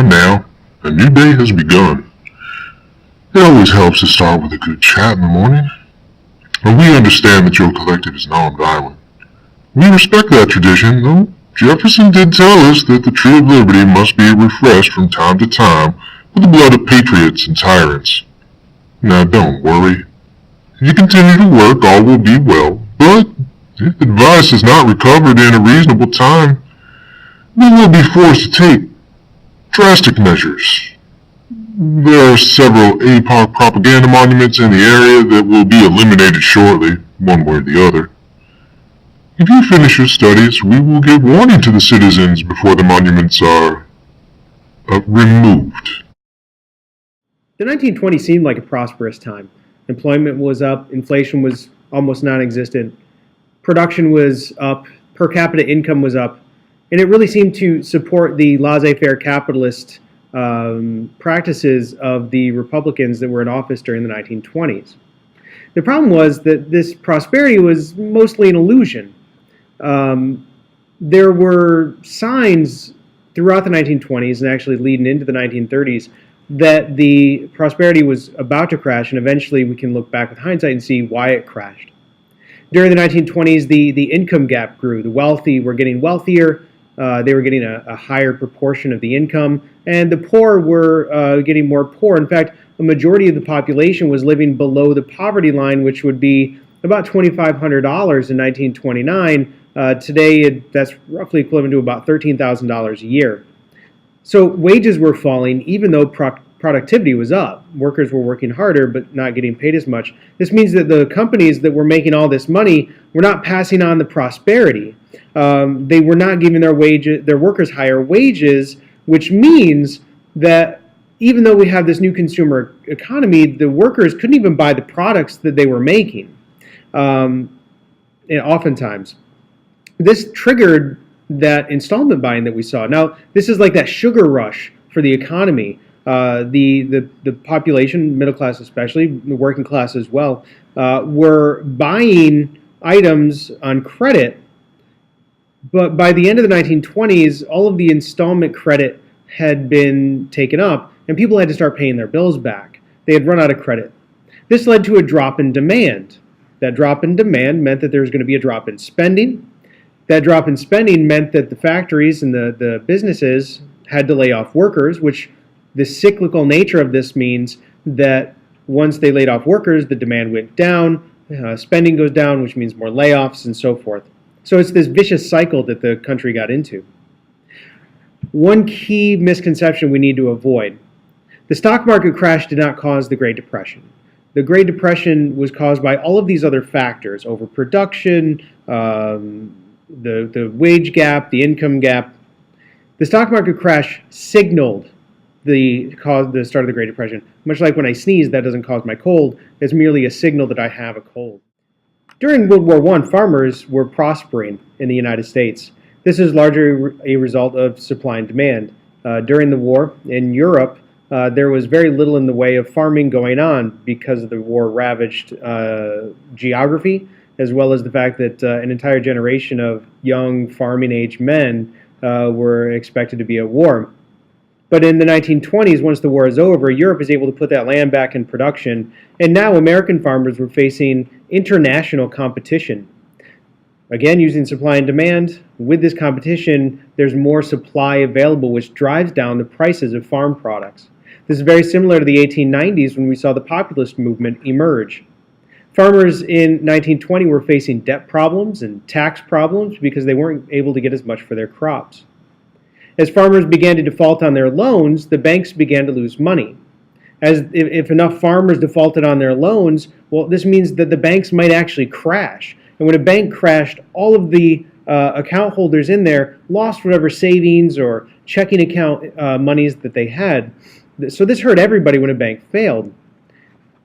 time now. A new day has begun. It always helps to start with a good chat in the morning. And we understand that your collective is an armed island. We respect that tradition, though Jefferson did tell us that the tree of liberty must be refreshed from time to time with the blood of patriots and tyrants. Now don't worry. If you continue to work, all will be well, but if advice is not recovered in a reasonable time, we will be forced to take drastic measures. There are several APOC propaganda monuments in the area that will be eliminated shortly, one way or the other. If you finish your studies, we will give warning to the citizens before the monuments are removed. The 1920s seemed like a prosperous time. Employment was up, inflation was almost non-existent, production was up, per capita income was up, and it really seemed to support the laissez-faire capitalist practices of the Republicans that were in office during the 1920s. The problem was that this prosperity was mostly an illusion. There were signs throughout the 1920s and actually leading into the 1930s that the prosperity was about to crash, and eventually we can look back with hindsight and see why it crashed. During the 1920s, the income gap grew. The wealthy were getting wealthier, they were getting a higher proportion of the income, and the poor were getting more poor. In fact, a majority of the population was living below the poverty line, which would be about $2,500 in 1929. Today, that's roughly equivalent to about $13,000 a year. So wages were falling even though productivity was up. Workers were working harder but not getting paid as much. This means that the companies that were making all this money were not passing on the prosperity. They were not giving their workers higher wages, which means that even though we have this new consumer economy, the workers couldn't even buy the products that they were making, oftentimes. This triggered that installment buying that we saw. Now, this is like that sugar rush for the economy. The population, middle class especially, the working class as well, were buying items on credit. But by the end of the 1920s, all of the installment credit had been taken up, and people had to start paying their bills back. They had run out of credit. This led to a drop in demand. That drop in demand meant that there was going to be a drop in spending. That drop in spending meant that the factories and the businesses had to lay off workers, which the cyclical nature of this means that once they laid off workers, the demand went down, spending goes down, which means more layoffs and so forth. So it's this vicious cycle that the country got into. One key misconception we need to avoid. The stock market crash did not cause the Great Depression. The Great Depression was caused by all of these other factors: overproduction, the wage gap, the income gap. The stock market crash signaled the start of the Great Depression. Much like when I sneeze, that doesn't cause my cold. It's merely a signal that I have a cold. During World War I, farmers were prospering in the United States. This is largely a result of supply and demand. During the war in Europe, there was very little in the way of farming going on because of the war-ravaged geography, as well as the fact that an entire generation of young farming-age men were expected to be at war. But in the 1920s, once the war is over, Europe is able to put that land back in production, and now American farmers were facing international competition. Again, using supply and demand, with this competition, there's more supply available, which drives down the prices of farm products. This is very similar to the 1890s when we saw the populist movement emerge. Farmers in 1920 were facing debt problems and tax problems because they weren't able to get as much for their crops. As farmers began to default on their loans, the banks began to lose money. If enough farmers defaulted on their loans, well, this means that the banks might actually crash. And when a bank crashed, all of the account holders in there lost whatever savings or checking account monies that they had. So this hurt everybody when a bank failed.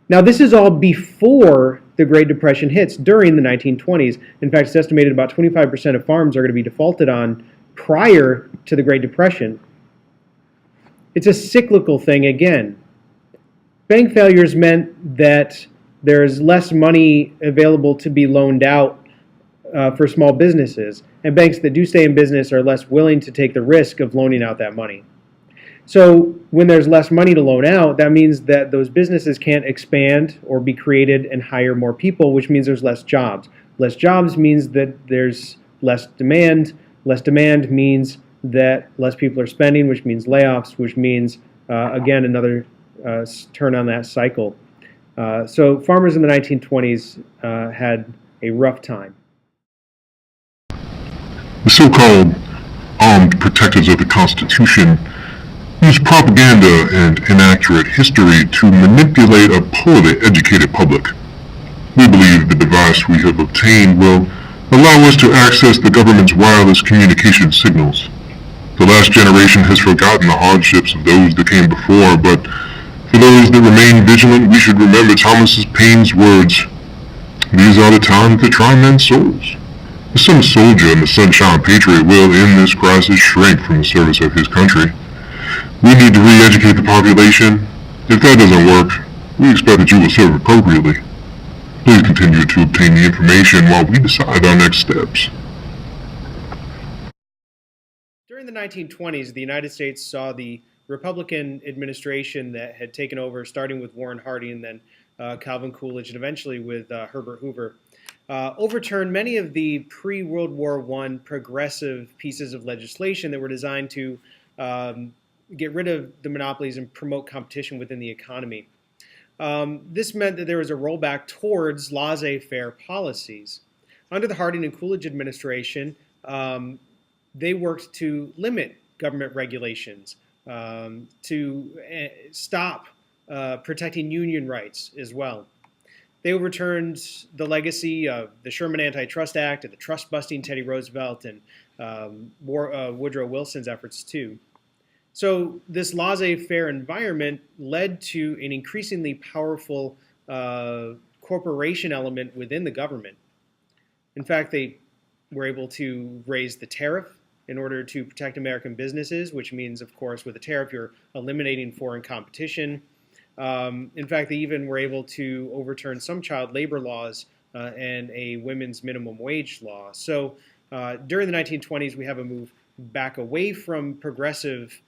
Now, this is all before the Great Depression hits during the 1920s. In fact, it's estimated about 25% of farms are going to be defaulted on prior to the Great Depression. It's a cyclical thing again. Bank failures meant that there's less money available to be loaned out for small businesses, and banks that do stay in business are less willing to take the risk of loaning out that money. So when there's less money to loan out, that means that those businesses can't expand or be created and hire more people, which means there's less jobs. Less jobs means that there's less demand. Less demand means that less people are spending, which means layoffs, which means, again, another turn on that cycle. So farmers in the 1920s had a rough time. The so-called armed protectors of the Constitution use propaganda and inaccurate history to manipulate a poorly educated public. We believe the device we have obtained will allow us to access the government's wireless communication signals. The last generation has forgotten the hardships of those that came before, but for those that remain vigilant, we should remember Thomas Paine's words, "These are the times that try men's souls." The summer soldier and the sunshine patriot will, in this crisis, shrink from the service of his country. We need to re-educate the population. If that doesn't work, we expect that you will serve appropriately. Please continue to obtain the information while we decide our next steps. During the 1920s, the United States saw the Republican administration that had taken over, starting with Warren Harding and then Calvin Coolidge, and eventually with Herbert Hoover, overturned many of the pre-World War I progressive pieces of legislation that were designed to get rid of the monopolies and promote competition within the economy. This meant that there was a rollback towards laissez-faire policies. Under the Harding and Coolidge administration, they worked to limit government regulations, to stop protecting union rights as well. They overturned the legacy of the Sherman Antitrust Act and the trust-busting Teddy Roosevelt and Woodrow Wilson's efforts too. So this laissez-faire environment led to an increasingly powerful corporation element within the government. In fact, they were able to raise the tariff in order to protect American businesses, which means, of course, with a tariff, you're eliminating foreign competition. In fact, they even were able to overturn some child labor laws and a women's minimum wage law. So during the 1920s, we have a move back away from progressive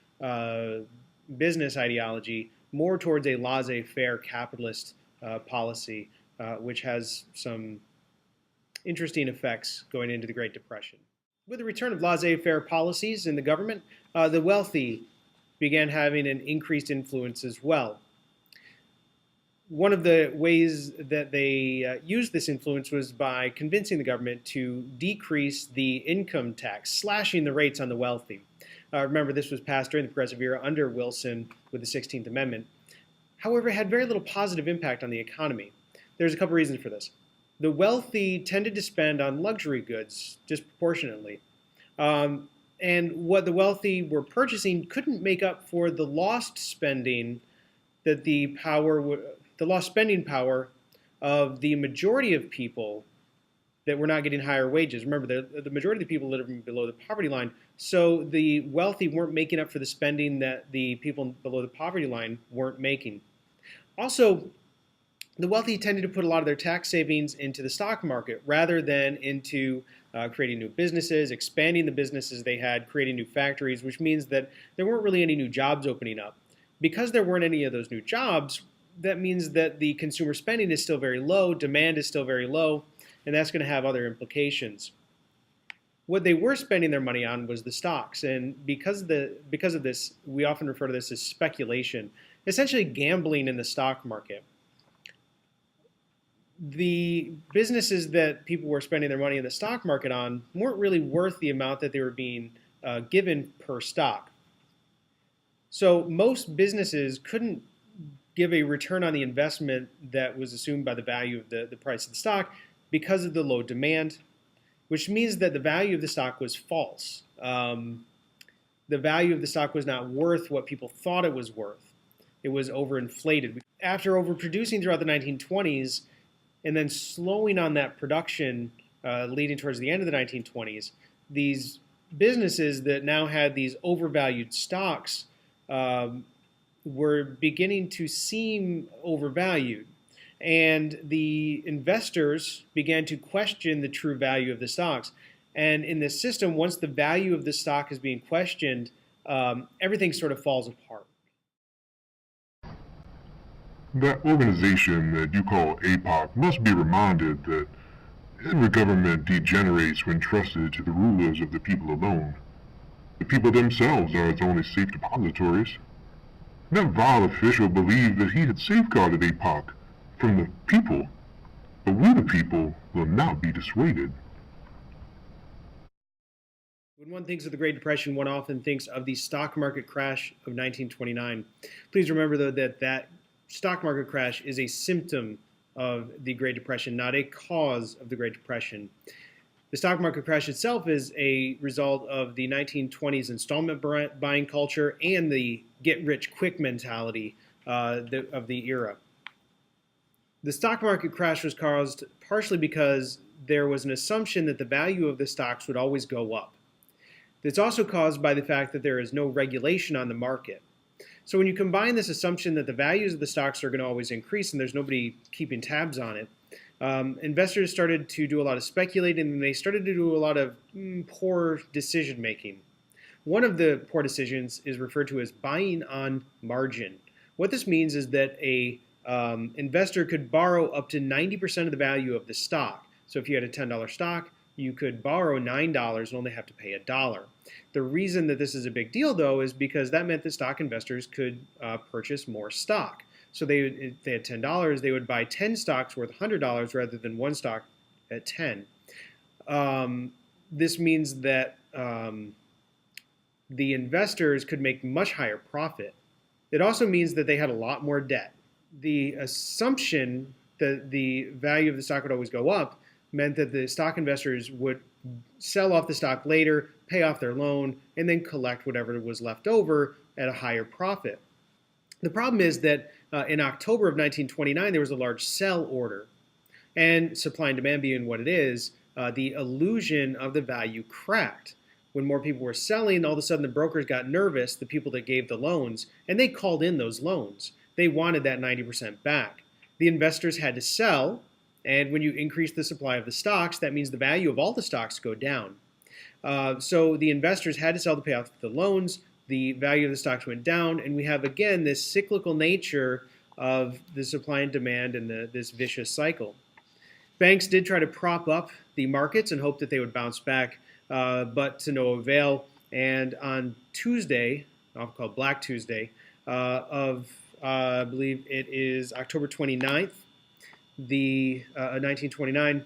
business ideology, more towards a laissez-faire capitalist policy, which has some interesting effects going into the Great Depression. With the return of laissez-faire policies in the government, the wealthy began having an increased influence as well. One of the ways that they used this influence was by convincing the government to decrease the income tax, slashing the rates on the wealthy. Remember, this was passed during the Progressive era under Wilson with the 16th Amendment. However, it had very little positive impact on the economy. There's a couple reasons for this. The wealthy tended to spend on luxury goods disproportionately. And what the wealthy were purchasing couldn't make up for the lost spending that the lost spending power of the majority of people that were not getting higher wages. Remember, the majority of the people living below the poverty line, so the wealthy weren't making up for the spending that the people below the poverty line weren't making. Also, the wealthy tended to put a lot of their tax savings into the stock market rather than into creating new businesses, expanding the businesses they had, creating new factories, which means that there weren't really any new jobs opening up. Because there weren't any of those new jobs, that means that the consumer spending is still very low, demand is still very low, and that's going to have other implications. What they were spending their money on was the stocks, and because of this, we often refer to this as speculation, essentially gambling in the stock market. The businesses that people were spending their money in the stock market on weren't really worth the amount that they were being given per stock. So most businesses couldn't give a return on the investment that was assumed by the value of the price of the stock because of the low demand, which means that the value of the stock was false. The value of the stock was not worth what people thought it was worth. It was overinflated. After overproducing throughout the 1920s and then slowing on that production leading towards the end of the 1920s, these businesses that now had these overvalued stocks were beginning to seem overvalued. And the investors began to question the true value of the stocks. And in this system, once the value of the stock is being questioned, everything sort of falls apart. That organization that you call APOC must be reminded that every government degenerates when trusted to the rulers of the people alone. The people themselves are its only safe depositories. That vile official believed that he had safeguarded APOC from the people, but we the people will not be dissuaded. When one thinks of the Great Depression, one often thinks of the stock market crash of 1929. Please remember, though, that stock market crash is a symptom of the Great Depression, not a cause of the Great Depression. The stock market crash itself is a result of the 1920s installment buying culture and the get-rich-quick mentality of the era. The stock market crash was caused partially because there was an assumption that the value of the stocks would always go up. It's also caused by the fact that there is no regulation on the market. So when you combine this assumption that the values of the stocks are going to always increase and there's nobody keeping tabs on it, investors started to do a lot of speculating, and they started to do a lot of poor decision making. One of the poor decisions is referred to as buying on margin. What this means is that a investor could borrow up to 90% of the value of the stock. So if you had a $10 stock, you could borrow $9 and only have to pay $1. The reason that this is a big deal, though, is because that meant that stock investors could purchase more stock. So if they had $10, they would buy 10 stocks worth $100 rather than one stock at 10. This means that the investors could make much higher profit. It also means that they had a lot more debt. The assumption that the value of the stock would always go up meant that the stock investors would sell off the stock later, pay off their loan, and then collect whatever was left over at a higher profit. The problem is that in October of 1929, there was a large sell order. And supply and demand being what it is, the illusion of the value cracked. When more people were selling, all of a sudden the brokers got nervous, the people that gave the loans, and they called in those loans. They wanted that 90% back. The investors had to sell, and when you increase the supply of the stocks, that means the value of all the stocks go down. So the investors had to sell to pay off the loans, the value of the stocks went down, and we have, again, this cyclical nature of the supply and demand and this vicious cycle. Banks did try to prop up the markets and hope that they would bounce back, but to no avail. And on Tuesday, I'll call Black Tuesday, I believe it is October 29th, 1929,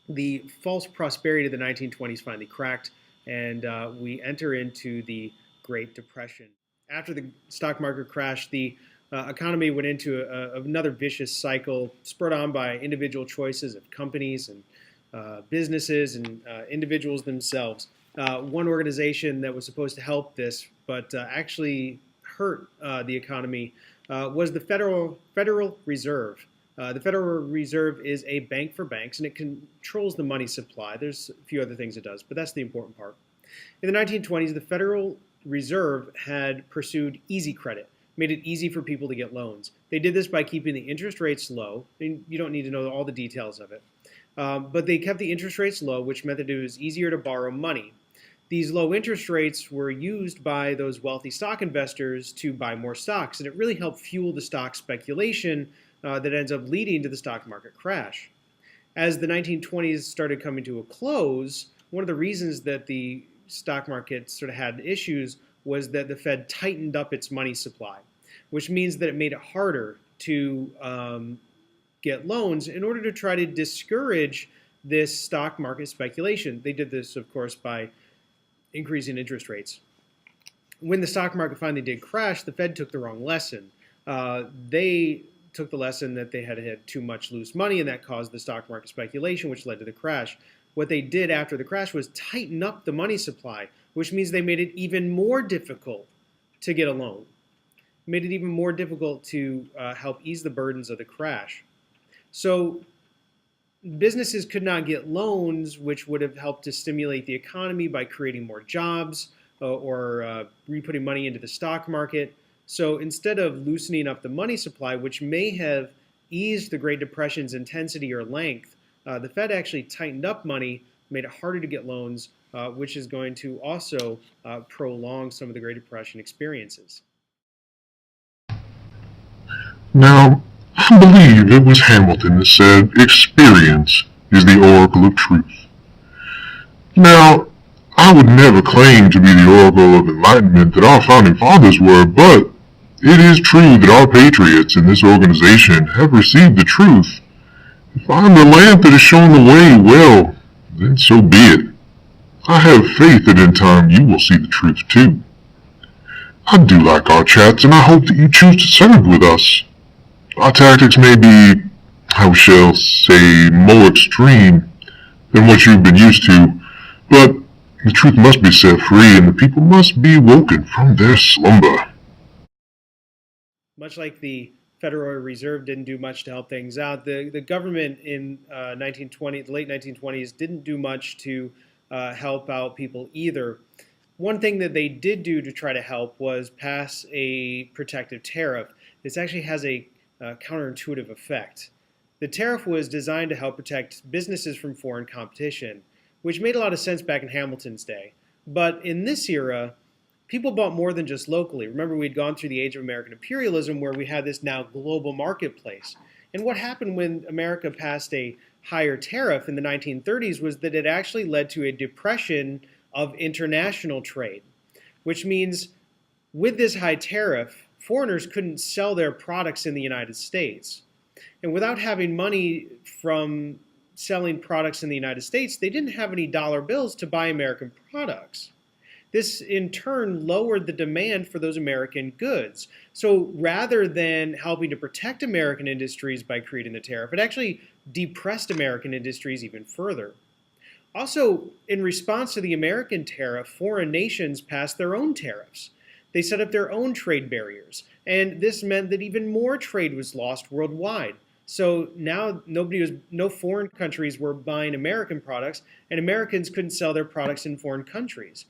the false prosperity of the 1920s finally cracked, and we enter into the Great Depression. After the stock market crash, the economy went into another vicious cycle spurred on by individual choices of companies and businesses and individuals themselves. One organization that was supposed to help this but actually hurt the economy was the Federal Reserve. The Federal Reserve is a bank for banks, and it controls the money supply. There's a few other things it does, but that's the important part. In the 1920s, the Federal Reserve had pursued easy credit, made it easy for people to get loans. They did this by keeping the interest rates low. And you don't need to know all the details of it. But they kept the interest rates low, which meant that it was easier to borrow money. These low interest rates were used by those wealthy stock investors to buy more stocks, and it really helped fuel the stock speculation that ends up leading to the stock market crash. As the 1920s started coming to a close, one of the reasons that the stock market sort of had issues was that the Fed tightened up its money supply, which means that it made it harder to get loans in order to try to discourage this stock market speculation. They did this, of course, by increasing interest rates. When the stock market finally did crash, the Fed took the wrong lesson. They took the lesson that they had too much loose money, and that caused the stock market speculation, which led to the crash. What they did after the crash was tighten up the money supply, which means they made it even more difficult to get a loan. Made it even more difficult to help ease the burdens of the crash. So businesses could not get loans, which would have helped to stimulate the economy by creating more jobs or re-putting money into the stock market. So instead of loosening up the money supply, which may have eased the Great Depression's intensity or length, the Fed actually tightened up money, made it harder to get loans, which is going to also prolong some of the Great Depression experiences. Now, I believe it was Hamilton that said, "Experience is the oracle of truth." Now, I would never claim to be the oracle of enlightenment that our founding fathers were, but it is true that our patriots in this organization have received the truth. If I'm the lamp that has shown the way, well, then so be it. I have faith that in time you will see the truth too. I do like our chats, and I hope that you choose to serve with us. Our tactics may be, I shall say, more extreme than what you've been used to, but the truth must be set free, and the people must be woken from their slumber. Much like the Federal Reserve didn't do much to help things out, the government in the late 1920s didn't do much to help out people either. One thing that they did do to try to help was pass a protective tariff. This actually has a counterintuitive effect. The tariff was designed to help protect businesses from foreign competition, which made a lot of sense back in Hamilton's day. But in this era, people bought more than just locally. Remember, we'd gone through the age of American imperialism where we had this now global marketplace. And what happened when America passed a higher tariff in the 1930s was that it actually led to a depression of international trade, which means with this high tariff, foreigners couldn't sell their products in the United States. And without having money from selling products in the United States, they didn't have any dollar bills to buy American products. This in turn lowered the demand for those American goods. So rather than helping to protect American industries by creating the tariff, it actually depressed American industries even further. Also, in response to the American tariff, foreign nations passed their own tariffs. They set up their own trade barriers, and this meant that even more trade was lost worldwide. So now no foreign countries were buying American products, and Americans couldn't sell their products in foreign countries.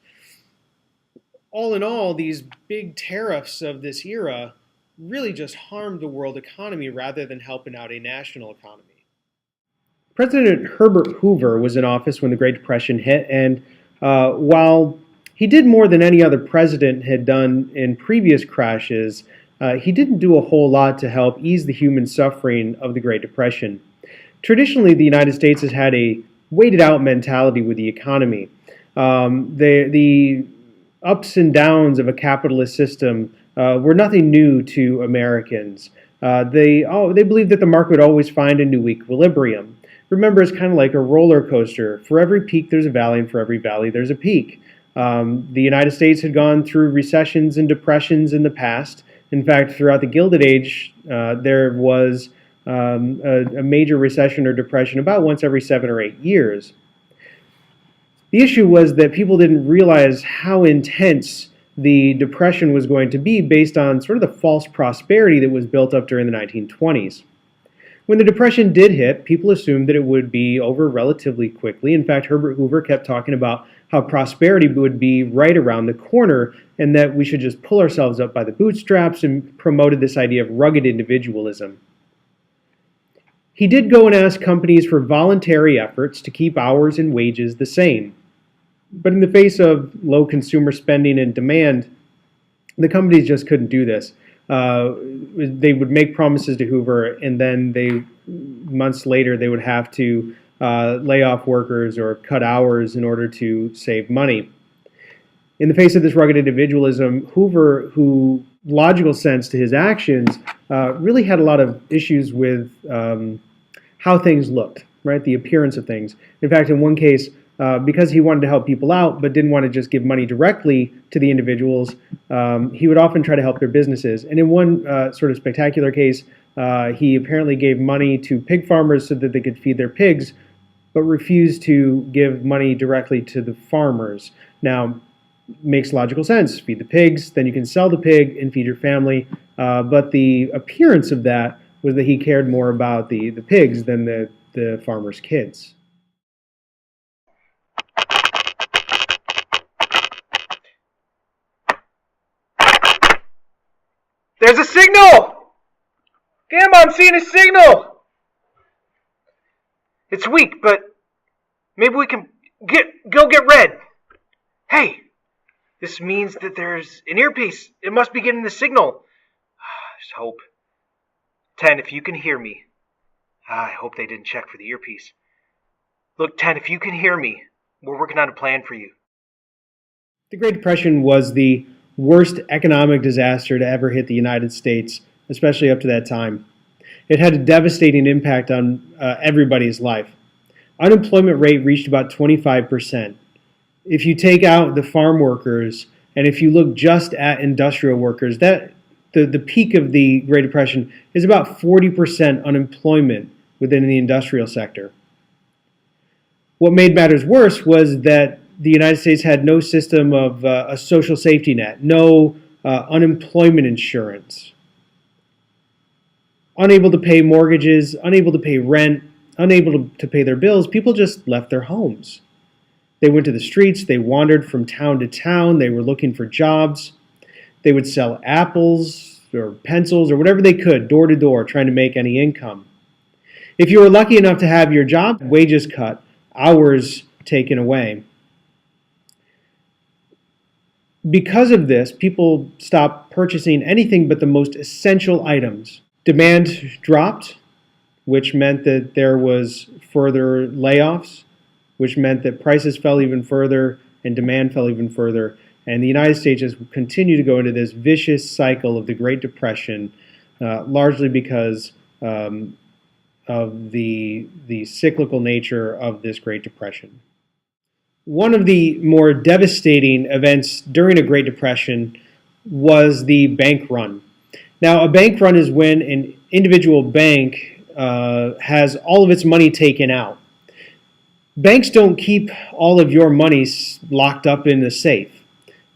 All in all, these big tariffs of this era really just harmed the world economy rather than helping out a national economy. President Herbert Hoover was in office when the Great Depression hit, and while he did more than any other president had done in previous crashes, he didn't do a whole lot to help ease the human suffering of the Great Depression. Traditionally, the United States has had a waited-out mentality with the economy. The ups and downs of a capitalist system were nothing new to Americans. They believed that the market would always find a new equilibrium. Remember, it's kind of like a roller coaster. For every peak, there's a valley, and for every valley, there's a peak. The United States had gone through recessions and depressions in the past. In fact, throughout the Gilded Age, there was a major recession or depression about once every 7 or 8 years. The issue was that people didn't realize how intense the depression was going to be based on sort of the false prosperity that was built up during the 1920s. When the Depression did hit, people assumed that it would be over relatively quickly. In fact, Herbert Hoover kept talking about how prosperity would be right around the corner and that we should just pull ourselves up by the bootstraps, and promoted this idea of rugged individualism. He did go and ask companies for voluntary efforts to keep hours and wages the same. But in the face of low consumer spending and demand, the companies just couldn't do this. They would make promises to Hoover, and then months later they would have to lay off workers or cut hours in order to save money. In the face of this rugged individualism, Hoover, who logical sense to his actions, really had a lot of issues with how things looked, right? The appearance of things. In fact, in one case, because he wanted to help people out but didn't want to just give money directly to the individuals, he would often try to help their businesses. And in one sort of spectacular case, he apparently gave money to pig farmers so that they could feed their pigs, but refused to give money directly to the farmers. Now, makes logical sense. Feed the pigs, then you can sell the pig and feed your family. But the appearance of that was that he cared more about the pigs than the farmers' kids. There's a signal! Gamma, I'm seeing a signal! It's weak, but maybe we can go get red. Hey, this means that there's an earpiece. It must be getting the signal. Just hope. 10, if you can hear me. I hope they didn't check for the earpiece. Look, 10, if you can hear me, we're working on a plan for you. The Great Depression was the worst economic disaster to ever hit the United States, especially up to that time. It had a devastating impact on everybody's life. Unemployment rate reached about 25%. If you take out the farm workers and if you look just at industrial workers, that the peak of the Great Depression is about 40% unemployment within the industrial sector. What made matters worse was that the United States had no system of a social safety net, no unemployment insurance. Unable to pay mortgages, unable to pay rent, unable to pay their bills, people just left their homes. They went to the streets, they wandered from town to town, they were looking for jobs. They would sell apples or pencils or whatever they could, door to door, trying to make any income. If you were lucky enough to have your job, wages cut, hours taken away. Because of this, people stopped purchasing anything but the most essential items. Demand dropped, which meant that there was further layoffs, which meant that prices fell even further and demand fell even further. And the United States has continued to go into this vicious cycle of the Great Depression, largely because of the cyclical nature of this Great Depression. One of the more devastating events during a Great Depression was the bank run. Now, a bank run is when an individual bank has all of its money taken out. Banks don't keep all of your money locked up in the safe.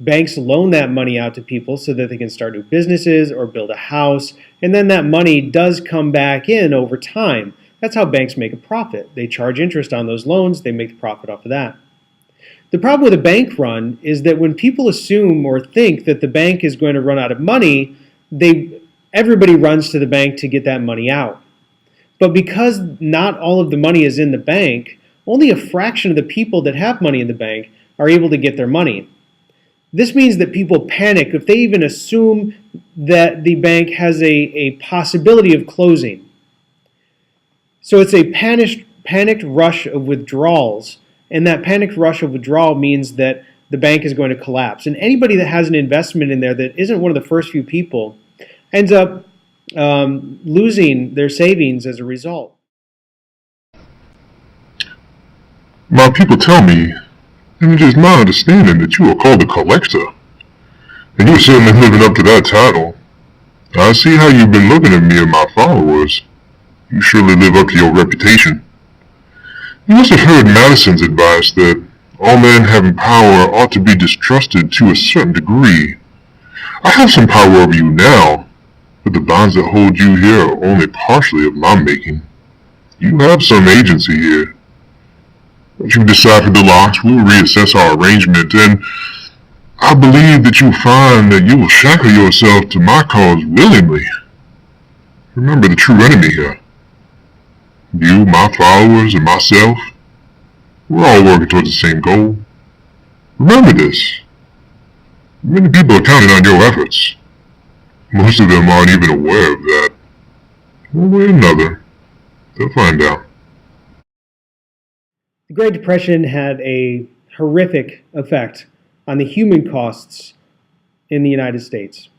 Banks loan that money out to people so that they can start new businesses or build a house, and then that money does come back in over time. That's how banks make a profit. They charge interest on those loans, they make the profit off of that. The problem with a bank run is that when people assume or think that the bank is going to run out of money, everybody runs to the bank to get that money out. But because not all of the money is in the bank, only a fraction of the people that have money in the bank are able to get their money. This means that people panic if they even assume that the bank has a possibility of closing. So it's a panicked rush of withdrawals, and that panicked rush of withdrawal means that the bank is going to collapse. And anybody that has an investment in there that isn't one of the first few people ends up losing their savings as a result. My people tell me, and it is my understanding that you are called a collector, and you're certainly living up to that title. I see how you've been looking at me and my followers. You surely live up to your reputation. You must have heard Madison's advice that all men having power ought to be distrusted to a certain degree. I have some power over you now, but the bonds that hold you here are only partially of my making. You have some agency here. Once you've deciphered the locks, we'll reassess our arrangement, and I believe that you'll find that you will shackle yourself to my cause willingly. Remember the true enemy here. You, my followers, and myself, we're all working towards the same goal. Remember this. Many people are counting on your efforts. Most of them aren't even aware of that. One way or another, they'll find out. The Great Depression had a horrific effect on the human costs in the United States.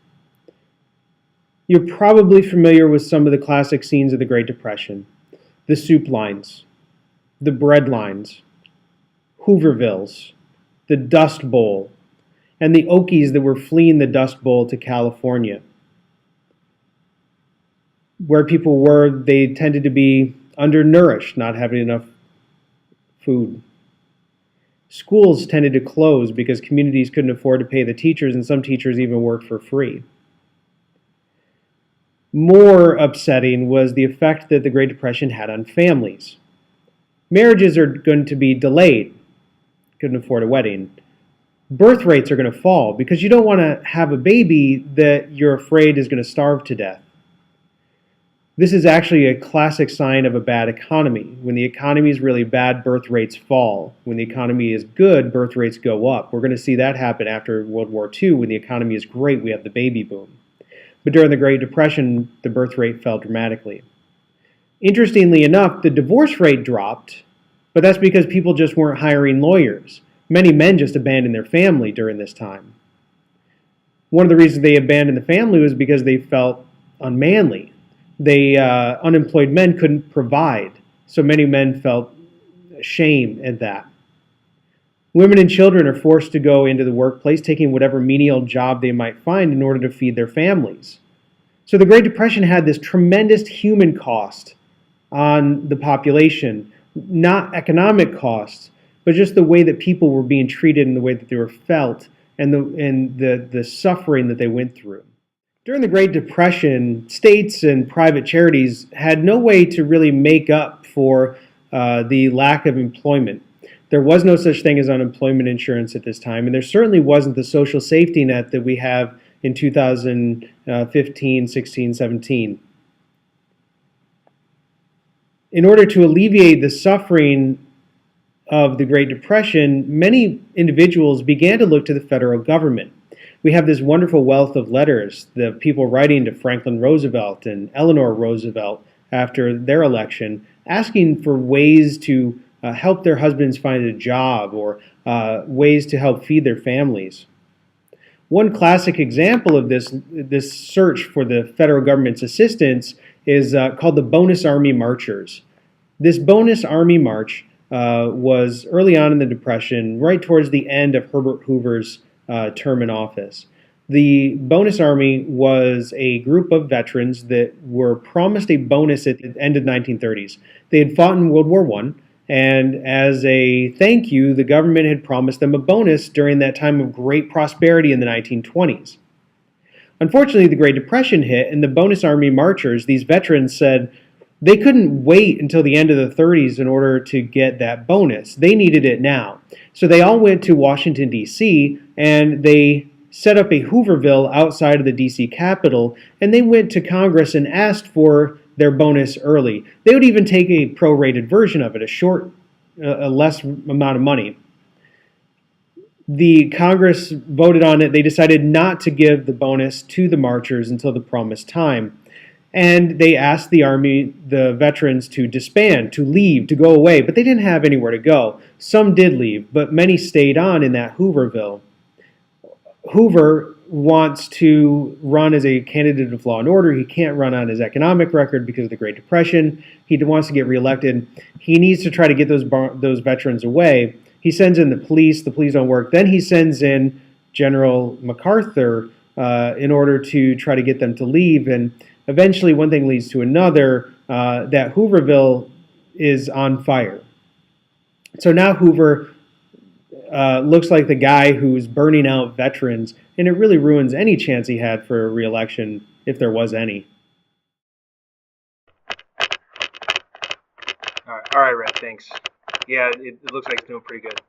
You're probably familiar with some of the classic scenes of the Great Depression. The soup lines, the bread lines, Hoovervilles, the Dust Bowl, and the Okies that were fleeing the Dust Bowl to California. Where people were, they tended to be undernourished, not having enough food. Schools tended to close because communities couldn't afford to pay the teachers, and some teachers even worked for free. More upsetting was the effect that the Great Depression had on families. Marriages are going to be delayed. Couldn't afford a wedding. Birth rates are going to fall because you don't want to have a baby that you're afraid is going to starve to death. This is actually a classic sign of a bad economy. When the economy is really bad, birth rates fall. When the economy is good, birth rates go up. We're going to see that happen after World War II. When the economy is great, we have the baby boom. But during the Great Depression, the birth rate fell dramatically. Interestingly enough, the divorce rate dropped, but that's because people just weren't hiring lawyers. Many men just abandoned their family during this time. One of the reasons they abandoned the family was because they felt unmanly. Unemployed men couldn't provide, so many men felt shame at that. Women and children are forced to go into the workplace, taking whatever menial job they might find in order to feed their families. So the Great Depression had this tremendous human cost on the population, not economic costs, but just the way that people were being treated and the way that they were felt and the suffering that they went through. During the Great Depression, states and private charities had no way to really make up for the lack of employment. There was no such thing as unemployment insurance at this time, and there certainly wasn't the social safety net that we have in 2015, 16, 17. In order to alleviate the suffering of the Great Depression, many individuals began to look to the federal government. We have this wonderful wealth of letters, the people writing to Franklin Roosevelt and Eleanor Roosevelt after their election, asking for ways to help their husbands find a job or ways to help feed their families. One classic example of this search for the federal government's assistance is called the Bonus Army Marchers. This Bonus Army March was early on in the Depression, right towards the end of Herbert Hoover's term in office. The Bonus Army was a group of veterans that were promised a bonus at the end of the 1930s. They had fought in World War I, and as a thank you, the government had promised them a bonus during that time of great prosperity in the 1920s. Unfortunately, the Great Depression hit, and the Bonus Army Marchers, these veterans, said they couldn't wait until the end of the 30s in order to get that bonus. They needed it now. So they all went to Washington, D.C., and they set up a Hooverville outside of the D.C. Capitol, and they went to Congress and asked for their bonus early. They would even take a prorated version of it, a less amount of money. The Congress voted on it. They decided not to give the bonus to the marchers until the promised time. And they asked the veterans to disband, to leave, to go away, but they didn't have anywhere to go. Some did leave, but many stayed on in that Hooverville. Hoover wants to run as a candidate of law and order. He can't run on his economic record because of the Great Depression. He wants to get reelected. He needs to try to get those veterans away. He sends in the police. The police don't work. Then he sends in General MacArthur in order to try to get them to leave. And eventually, one thing leads to another. That Hooverville is on fire. So now Hoover looks like the guy who's burning out veterans, and it really ruins any chance he had for a re-election, if there was any. All right, Red, thanks. Yeah, it looks like it's doing pretty good.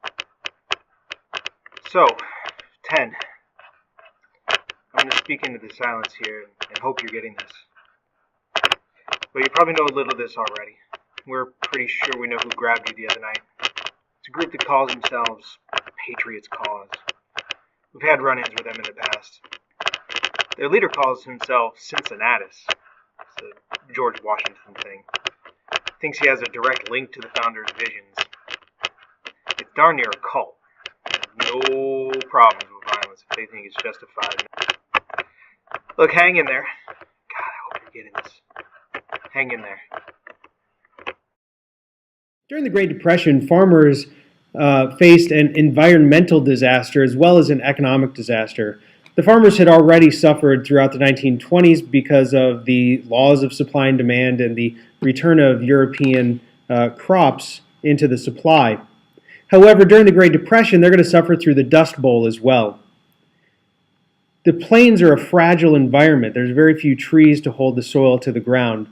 So, 10. I'm going to speak into the silence here and hope you're getting this. But you probably know a little of this already. We're pretty sure we know who grabbed you the other night. It's a group that calls themselves Patriots Cause. We've had run-ins with them in the past. Their leader calls himself Cincinnatus. It's a George Washington thing. Thinks he has a direct link to the founder's visions. It's darn near a cult. No problems with violence if they think it's justified. Look, hang in there. God, I hope you're getting this. Hang in there. During the Great Depression, farmers faced an environmental disaster as well as an economic disaster. The farmers had already suffered throughout the 1920s because of the laws of supply and demand and the return of European crops into the supply. However, during the Great Depression, they're going to suffer through the Dust Bowl as well. The plains are a fragile environment. There's very few trees to hold the soil to the ground.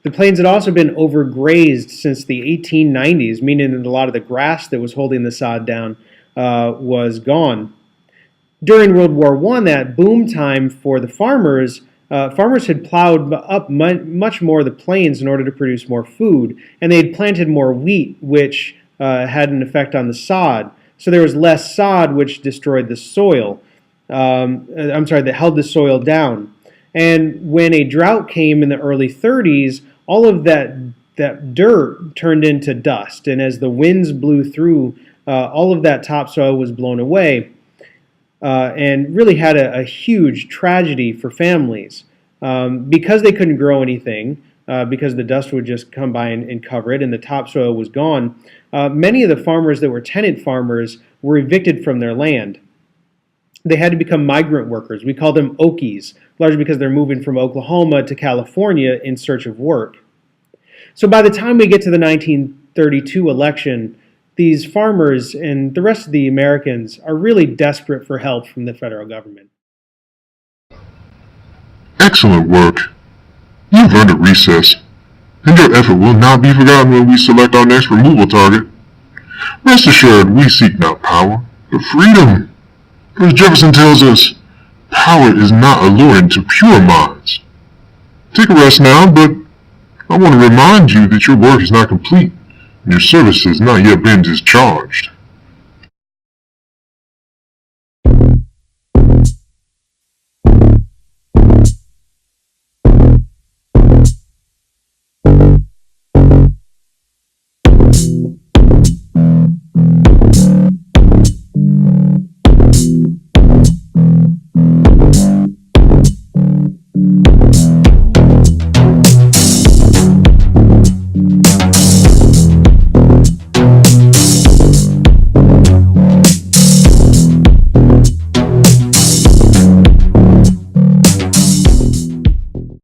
The plains had also been overgrazed since the 1890s, meaning that a lot of the grass that was holding the sod down was gone. During World War I, that boom time for the farmers, farmers had plowed up much more of the plains in order to produce more food, and they had planted more wheat, which had an effect on the sod. So there was less sod, which destroyed the soil. That held the soil down. And when a drought came in the early 30s, all of that dirt turned into dust, and as the winds blew through, all of that topsoil was blown away, and really had a huge tragedy for families. Because they couldn't grow anything, because the dust would just come by and cover it, and the topsoil was gone, many of the farmers that were tenant farmers were evicted from their land. They had to become migrant workers. We call them Okies, largely because they're moving from Oklahoma to California in search of work. So by the time we get to the 1932 election, these farmers and the rest of the Americans are really desperate for help from the federal government. Excellent work. You've earned a recess, and your effort will not be forgotten when we select our next removal target. Rest assured, we seek not power, but freedom. For as Jefferson tells us, power is not alluring to pure minds. Take a rest now, but I want to remind you that your work is not complete, and your service has not yet been discharged.